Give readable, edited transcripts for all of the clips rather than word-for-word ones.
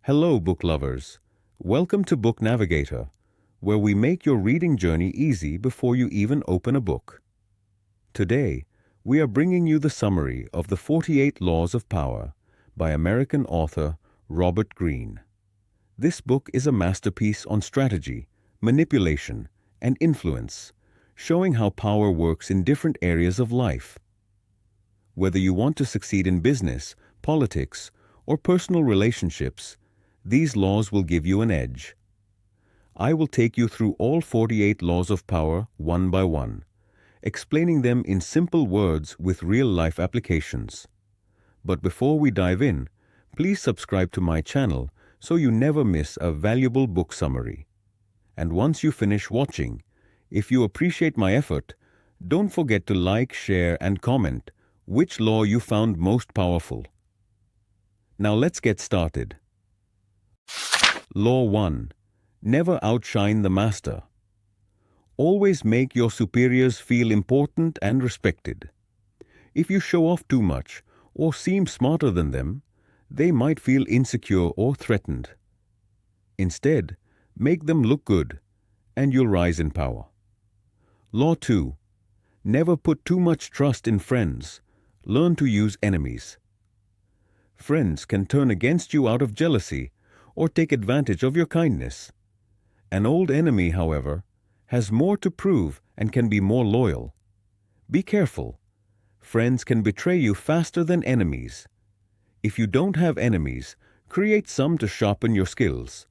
Hello, book lovers. Welcome to Book Navigator, where we make your reading journey easy before you even open a book. Today, we are bringing you the summary of the 48 Laws of Power by American author Robert Greene. This book is a masterpiece on strategy, manipulation, and influence, showing how power works in different areas of life. Whether you want to succeed in business, politics, or personal relationships, these laws will give you an edge. I will take you through all 48 laws of power one by one, explaining them in simple words with real-life applications. But before we dive in, please subscribe to my channel so you never miss a valuable book summary. And once you finish watching, if you appreciate my effort, don't forget to like, share, and comment which law you found most powerful. Now let's get started. Law 1. Never outshine the master. Always make your superiors feel important and respected. If you show off too much or seem smarter than them, they might feel insecure or threatened. Instead, make them look good, and you'll rise in power. Law 2. Never put too much trust in friends. Learn to use enemies. Friends can turn against you out of jealousy or take advantage of your kindness. An old enemy, however, has more to prove and can be more loyal. Be careful. Friends can betray you faster than enemies. If you don't have enemies, create some to sharpen your skills.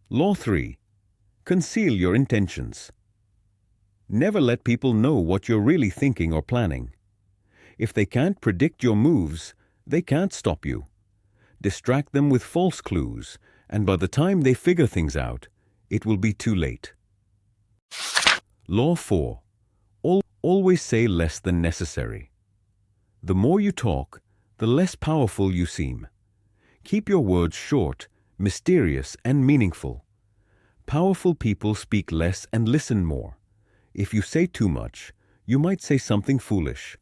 Law 3. Conceal your intentions. Never let people know what you're really thinking or planning. If they can't predict your moves, they can't stop you. Distract them with false clues, and by the time they figure things out, it will be too late. Law 4. Always say less than necessary. The more you talk, the less powerful you seem. Keep your words short, mysterious, and meaningful. Powerful people speak less and listen more. If you say too much, you might say something foolish.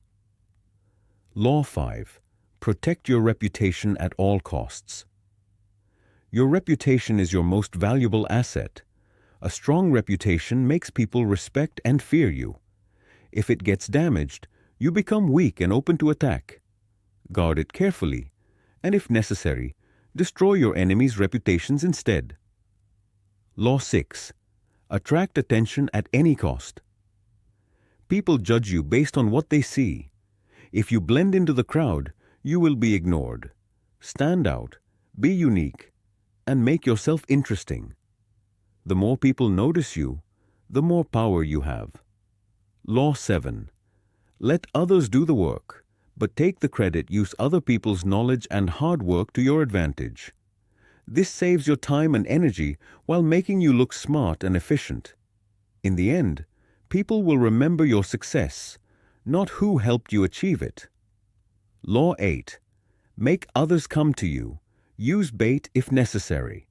Law 5. Protect your reputation at all costs. Your reputation is your most valuable asset. A strong reputation makes people respect and fear you. If it gets damaged, you become weak and open to attack. Guard it carefully, and if necessary, destroy your enemies' reputations instead. Law 6. Attract attention at any cost. People judge you based on what they see. If you blend into the crowd, you will be ignored. Stand out, be unique, and make yourself interesting. The more people notice you, the more power you have. Law 7. Let others do the work, but take the credit. Use other people's knowledge and hard work to your advantage. This saves your time and energy while making you look smart and efficient. In the end, people will remember your success, not who helped you achieve it. Law 8. Make others come to you. Use bait if necessary.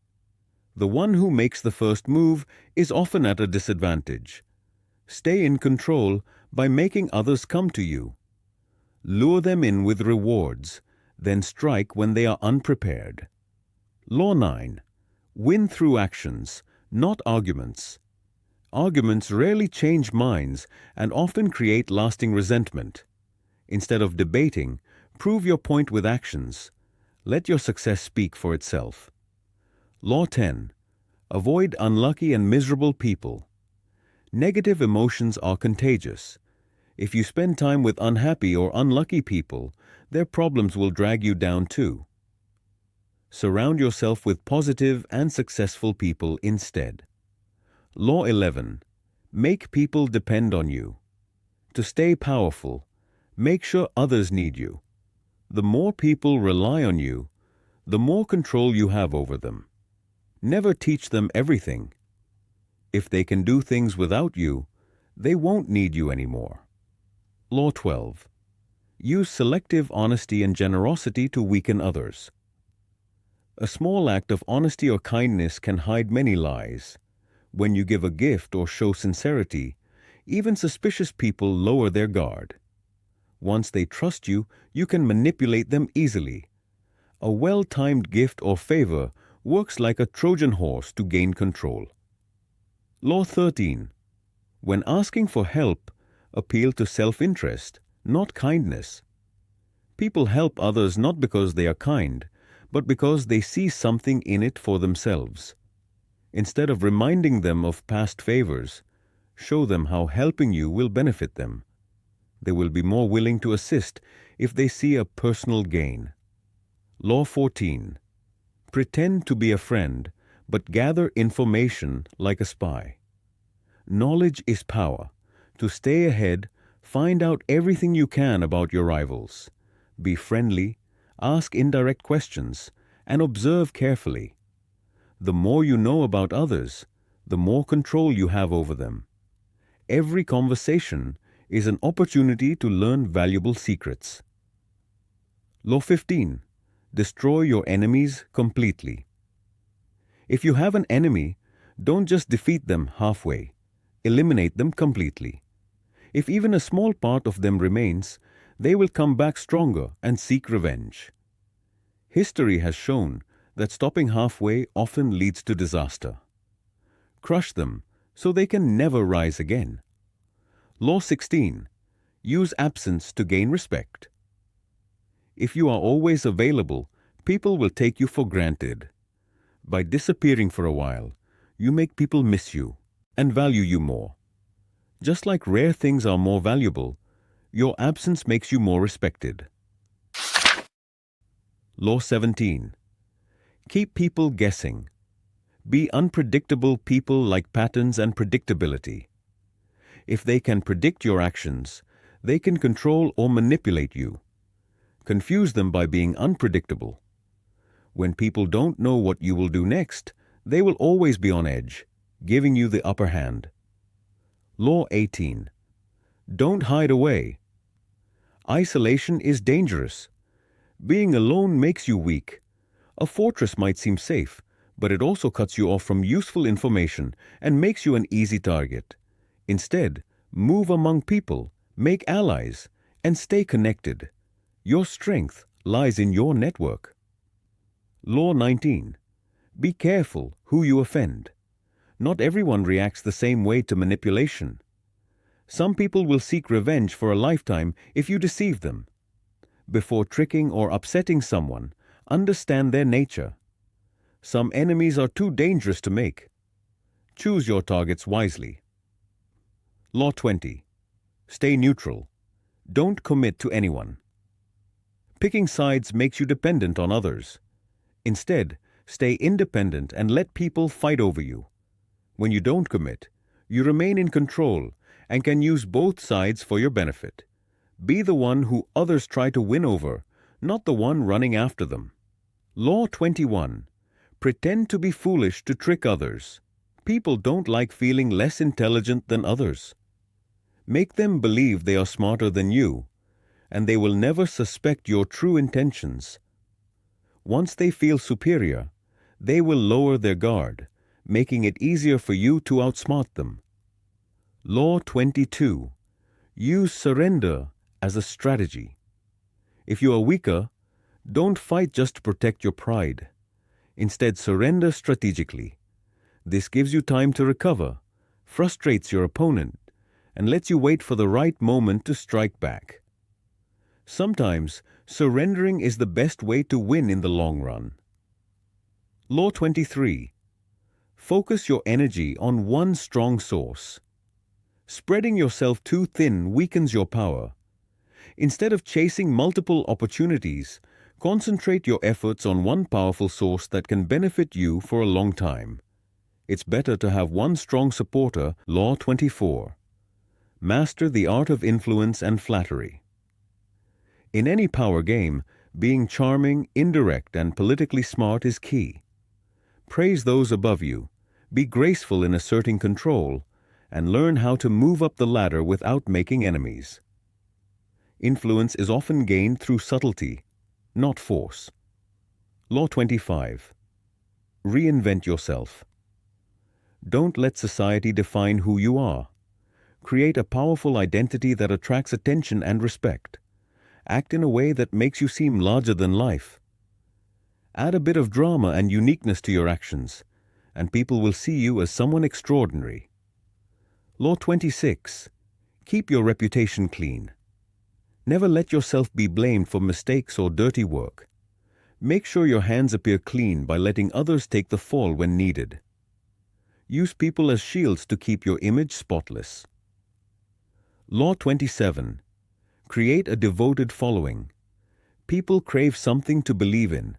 The one who makes the first move is often at a disadvantage. Stay in control by making others come to you. Lure them in with rewards, then strike when they are unprepared. Law 9. Win through actions, not arguments. Arguments rarely change minds and often create lasting resentment. Instead of debating, prove your point with actions. Let your success speak for itself. Law 10. Avoid unlucky and miserable people. Negative emotions are contagious. If you spend time with unhappy or unlucky people, their problems will drag you down too. Surround yourself with positive and successful people instead. Law 11. Make people depend on you. To stay powerful, make sure others need you. The more people rely on you, the more control you have over them. Never teach them everything. If they can do things without you, they won't need you anymore. Law 12. Use selective honesty and generosity to weaken others. A small act of honesty or kindness can hide many lies. When you give a gift or show sincerity, even suspicious people lower their guard. Once they trust you, you can manipulate them easily. A well-timed gift or favor works like a Trojan horse to gain control. Law 13. When asking for help, appeal to self-interest, not kindness. People help others not because they are kind, but because they see something in it for themselves. Instead of reminding them of past favors, show them how helping you will benefit them. They will be more willing to assist if they see a personal gain. Law 14. Pretend to be a friend, but gather information like a spy. Knowledge is power. To stay ahead, find out everything you can about your rivals. Be friendly, ask indirect questions, and observe carefully. The more you know about others, the more control you have over them. Every conversation is an opportunity to learn valuable secrets. Law 15. Destroy your enemies completely. If you have an enemy, don't just defeat them halfway. Eliminate them completely. If even a small part of them remains, they will come back stronger and seek revenge. History has shown that stopping halfway often leads to disaster. Crush them so they can never rise again. Law 16. Use absence to gain respect. If you are always available, people will take you for granted. By disappearing for a while, you make people miss you and value you more. Just like rare things are more valuable, your absence makes you more respected. Law 17. Keep people guessing. Be unpredictable. People like patterns and predictability. If they can predict your actions, they can control or manipulate you. Confuse them by being unpredictable. When people don't know what you will do next, they will always be on edge, giving you the upper hand. Law 18. Don't hide away. Isolation is dangerous. Being alone makes you weak. A fortress might seem safe, but it also cuts you off from useful information and makes you an easy target. Instead, move among people, make allies, and stay connected. Your strength lies in your network. Law 19. Be careful who you offend. Not everyone reacts the same way to manipulation. Some people will seek revenge for a lifetime if you deceive them. Before tricking or upsetting someone, understand their nature. Some enemies are too dangerous to make. Choose your targets wisely. Law 20. Stay neutral. Don't commit to anyone. Picking sides makes you dependent on others. Instead, stay independent and let people fight over you. When you don't commit, you remain in control and can use both sides for your benefit. Be the one who others try to win over, not the one running after them. Law 21. Pretend to be foolish to trick others. People don't like feeling less intelligent than others. Make them believe they are smarter than you, and they will never suspect your true intentions. Once they feel superior, they will lower their guard, making it easier for you to outsmart them. Law 22. Use surrender as a strategy. If you are weaker, don't fight just to protect your pride. Instead, surrender strategically. This gives you time to recover, frustrates your opponent, and lets you wait for the right moment to strike back. Sometimes, surrendering is the best way to win in the long run. Law 23. Focus your energy on one strong source. Spreading yourself too thin weakens your power. Instead of chasing multiple opportunities, concentrate your efforts on one powerful source that can benefit you for a long time. It's better to have one strong supporter. Law 24. Master the art of influence and flattery. In any power game, being charming, indirect, and politically smart is key. Praise those above you, be graceful in asserting control, and learn how to move up the ladder without making enemies. Influence is often gained through subtlety, not force. Law 25. Reinvent yourself. Don't let society define who you are. Create a powerful identity that attracts attention and respect. Act in a way that makes you seem larger than life. Add a bit of drama and uniqueness to your actions, and people will see you as someone extraordinary. Law 26. Keep your reputation clean. Never let yourself be blamed for mistakes or dirty work. Make sure your hands appear clean by letting others take the fall when needed. Use people as shields to keep your image spotless. Law 27. Create a devoted following. People crave something to believe in.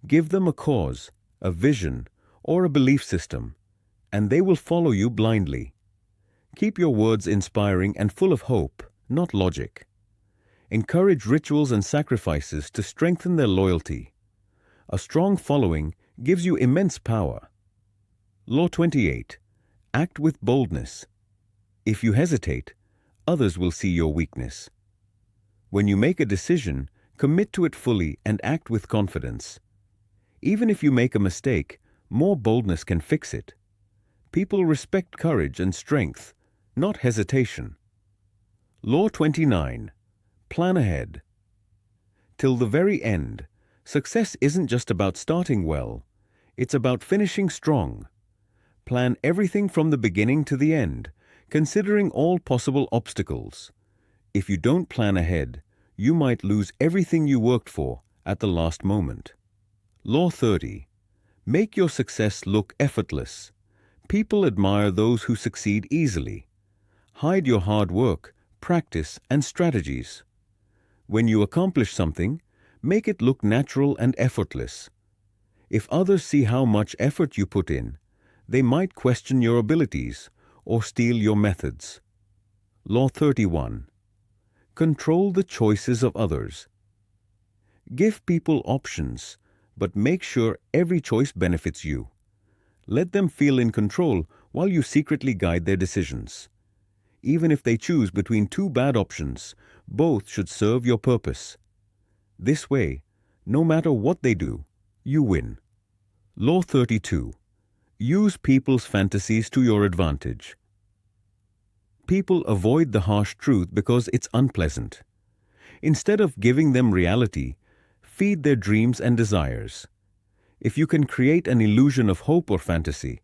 Give them a cause, a vision, or a belief system, and they will follow you blindly. Keep your words inspiring and full of hope, not logic. Encourage rituals and sacrifices to strengthen their loyalty. A strong following gives you immense power. Law 28. Act with boldness. If you hesitate, others will see your weakness. When you make a decision, commit to it fully and act with confidence. Even if you make a mistake, more boldness can fix it. People respect courage and strength, not hesitation. Law 29. Plan ahead. Till the very end, success isn't just about starting well, it's about finishing strong. Plan everything from the beginning to the end, considering all possible obstacles. If you don't plan ahead, you might lose everything you worked for at the last moment. Law 30. Make your success look effortless. People admire those who succeed easily. Hide your hard work, practice, and strategies. When you accomplish something, make it look natural and effortless. If others see how much effort you put in, they might question your abilities or steal your methods. Law 31. Control the choices of others. Give people options, but make sure every choice benefits you. Let them feel in control while you secretly guide their decisions. Even if they choose between two bad options, both should serve your purpose. This way, no matter what they do, you win. Law 32. Use people's fantasies to your advantage. People avoid the harsh truth because it's unpleasant. Instead of giving them reality, feed their dreams and desires. If you can create an illusion of hope or fantasy,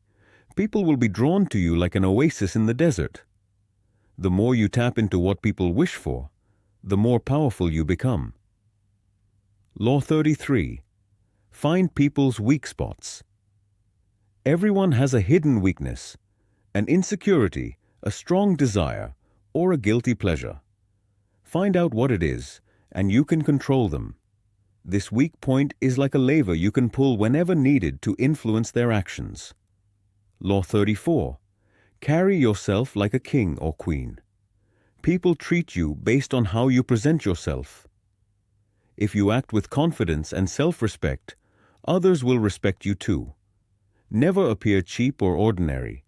people will be drawn to you like an oasis in the desert. The more you tap into what people wish for, the more powerful you become. Law 33. Find people's weak spots. Everyone has a hidden weakness, an insecurity, a strong desire, or a guilty pleasure. Find out what it is, and you can control them. This weak point is like a lever you can pull whenever needed to influence their actions. Law 34. Carry yourself like a king or queen. People treat you based on how you present yourself. If you act with confidence and self-respect, others will respect you too. Never appear cheap or ordinary.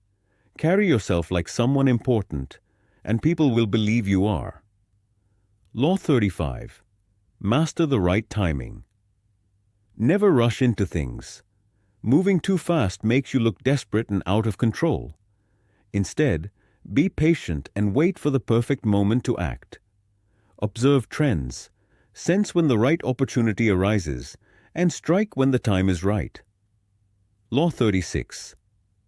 Carry yourself like someone important, and people will believe you are. Law 35. Master the right timing. Never rush into things. Moving too fast makes you look desperate and out of control. Instead, be patient and wait for the perfect moment to act. Observe trends, sense when the right opportunity arises, and strike when the time is right. Law 36.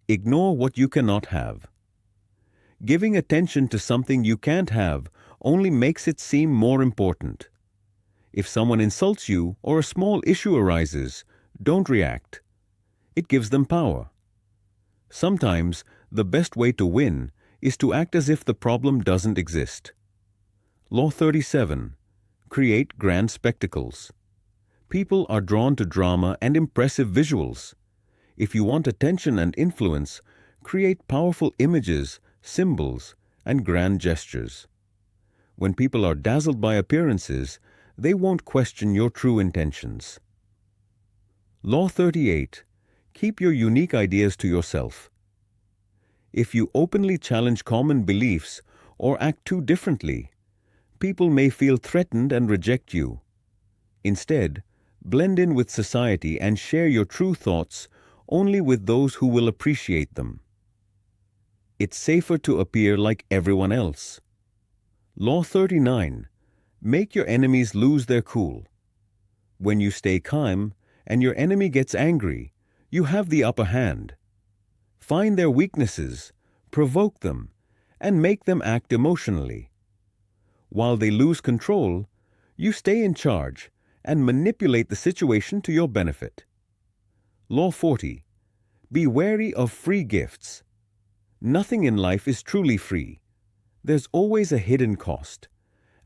Ignore what you cannot have. Giving attention to something you can't have only makes it seem more important. If someone insults you or a small issue arises, don't react. It gives them power. Sometimes, the best way to win is to act as if the problem doesn't exist. Law 37. Create grand spectacles. People are drawn to drama and impressive visuals. If you want attention and influence, create powerful images, symbols, and grand gestures. When people are dazzled by appearances, they won't question your true intentions. Law 38. Keep your unique ideas to yourself. If you openly challenge common beliefs or act too differently, people may feel threatened and reject you. Instead, blend in with society and share your true thoughts only with those who will appreciate them. It's safer to appear like everyone else. Law 39. Make your enemies lose their cool. When you stay calm and your enemy gets angry, you have the upper hand. Find their weaknesses, provoke them, and make them act emotionally. While they lose control, you stay in charge and manipulate the situation to your benefit. Law 40. Be wary of free gifts. Nothing in life is truly free. There's always a hidden cost.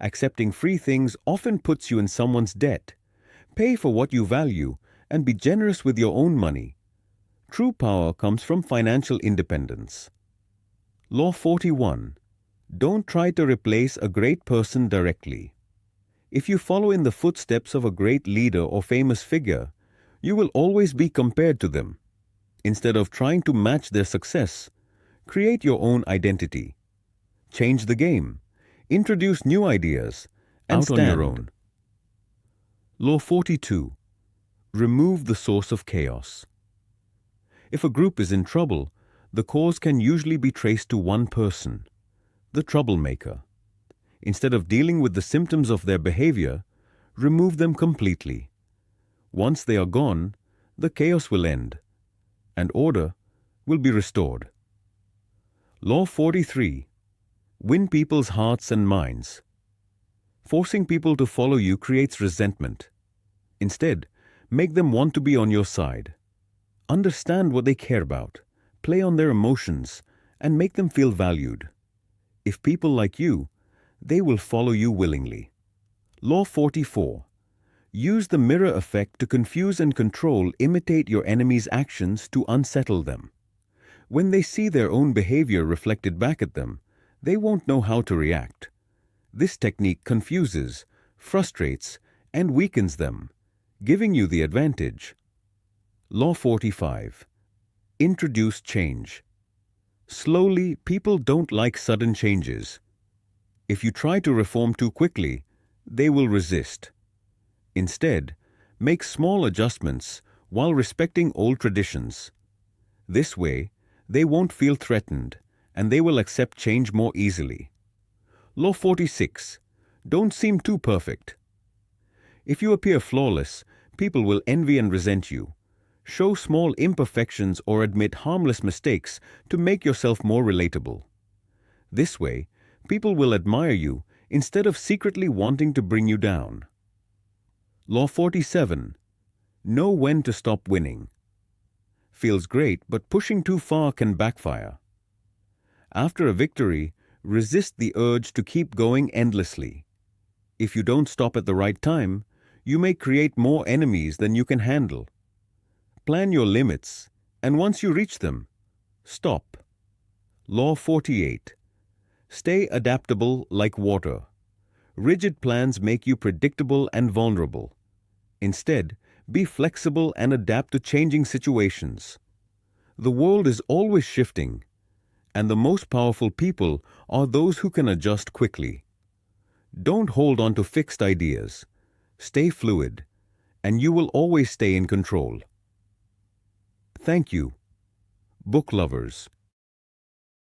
Accepting free things often puts you in someone's debt. Pay for what you value and be generous with your own money. True power comes from financial independence. Law 41. Don't try to replace a great person directly. If you follow in the footsteps of a great leader or famous figure, you will always be compared to them. Instead of trying to match their success, create your own identity. Change the game. Introduce new ideas and stand on your own. Law 42. Remove the source of chaos. If a group is in trouble, the cause can usually be traced to one person, the troublemaker. Instead of dealing with the symptoms of their behavior, remove them completely. Once they are gone, the chaos will end, and order will be restored. Law 43. Win people's hearts and minds. Forcing people to follow you creates resentment. Instead, make them want to be on your side. Understand what they care about, play on their emotions, and make them feel valued. If people like you, they will follow you willingly. Law 44. Use the mirror effect to confuse and control, imitate your enemy's actions to unsettle them. When they see their own behavior reflected back at them, they won't know how to react. This technique confuses, frustrates, and weakens them, giving you the advantage. Law 45. Introduce change. Slowly, people don't like sudden changes. If you try to reform too quickly, they will resist. Instead, make small adjustments while respecting old traditions. This way, they won't feel threatened, and they will accept change more easily. Law 46. Don't seem too perfect. If you appear flawless, people will envy and resent you. Show small imperfections or admit harmless mistakes to make yourself more relatable. This way, people will admire you instead of secretly wanting to bring you down. Law 47. Know when to stop winning. Feels great, but pushing too far can backfire. After a victory, resist the urge to keep going endlessly. If you don't stop at the right time, you may create more enemies than you can handle. Plan your limits, and once you reach them, stop. Law 48. Stay adaptable like water. Rigid plans make you predictable and vulnerable. Instead, be flexible and adapt to changing situations. The world is always shifting, and the most powerful people are those who can adjust quickly. Don't hold on to fixed ideas. Stay fluid, and you will always stay in control. Thank you, book lovers.